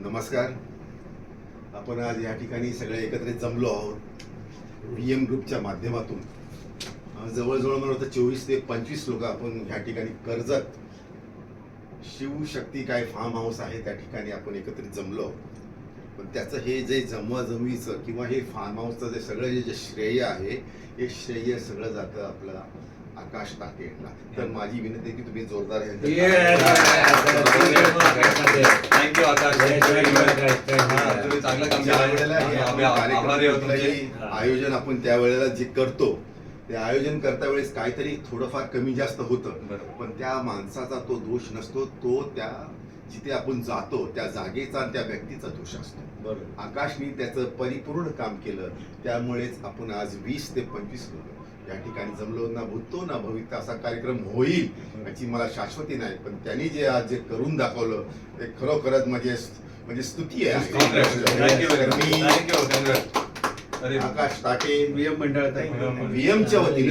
नमस्कार. आपण आज या ठिकाणी सगळे एकत्रित जमलो आहोत VM ग्रुपच्या माध्यमातून. जवळजवळ मला वाटतं 24 ते 25 लोक आपण या ठिकाणी कर्जत शिवशक्ती काय फार्म हाऊस आहे त्या ठिकाणी आपण एकत्रित जमलो आहोत. पण त्याचं हे जे जमवाजमवीचं किंवा हे फार्म हाऊसचं जे सगळं जे श्रेय आहे हे श्रेय सगळं जातं आपलं आकाश टाकेला. तर माझी विनंती आहे की तुम्ही जोरदार थँक्यू आकाश. तुम्ही चांगलं काम आयोजन आपण त्यावेळेला जे करतो ते आयोजन करता वेळेस काहीतरी थोडंफार कमी जास्त होतं, पण त्या माणसाचा तो दोष नसतो, तो त्या जिथे आपण जातो त्या जागेचा आणि त्या व्यक्तीचा दोष असतो. बरोबर. आकाशनी त्याचं परिपूर्ण काम केलं, त्यामुळेच आपण आज 20 ते 25 लोक या ठिकाणी जमलो. ना भूतो ना भविष्य असा कार्यक्रम होईल याची मला शाश्वती नाही, पण त्यांनी जे आज जे करून दाखवलं ते खरोखरच म्हणजे स्तुती आहे. आकाश टाके VM मंडळ VMच्या वतीने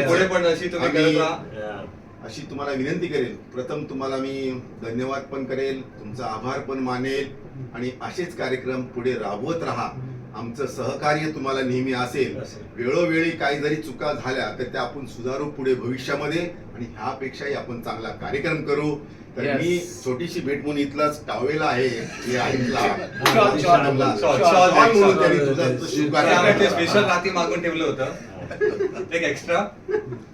पुढे पण अशी तुम्ही करत राहा अशी तुम्हाला विनंती करेल. प्रथम तुम्हाला मी धन्यवाद पण करेल, तुमचा आभार पण मानेल आणि असेच कार्यक्रम पुढे राबवत राहा. आमचं सहकार्य तुम्हाला नेहमी असेल. वेळोवेळी काही जरी चुका झाल्या तर त्या आपण सुधारू पुढे भविष्यामध्ये आणि ह्यापेक्षाही आपण चांगला कार्यक्रम करू. तर मी छोटीशी भेट म्हणून इथलाच टावेला आहे स्पेशल राती मागून ठेवलं होतं एक एक्स्ट्रा.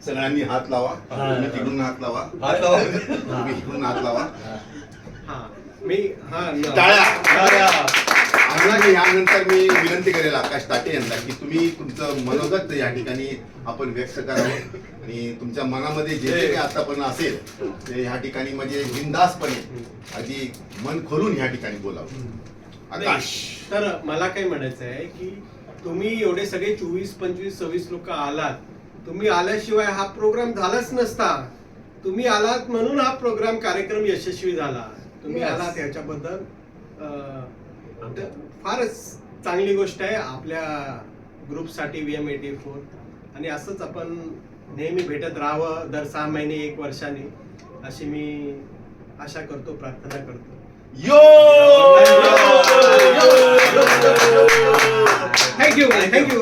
सगळ्यांनी हात लावा, तुम्ही तिकडून हात लावा, तुम्ही इकडून हात लावा. यानंतर मी विनंती करेल आकाश टाके यांना की तुम्ही तुमचं मनोगत या ठिकाणी आपण व्यक्त करावं आणि तुमच्या मनामध्ये जे काही आता पण असेल ते ह्या ठिकाणी म्हणजे बिनधास्तपणे आधी मन खोलून ह्या ठिकाणी बोलावं. आकाश. तर मला काय म्हणायचं आहे की तुम्ही एवढे सगळे 24, 25, 26 लोक आलात. तुम्ही आल्याशिवाय हा प्रोग्राम झालाच नसता. तुम्ही आलात म्हणून हा प्रोग्राम कार्यक्रम यशस्वी झाला. तुम्ही आलात याच्याबद्दल फारच चांगली गोष्ट आहे आपल्या ग्रुपसाठी VM84. आणि असंच आपण नेहमी भेटत राहावं दर 6 महिने 1 वर्षाने अशी मी आशा करतो, प्रार्थना करतो. थँक्यू. थँक्यू.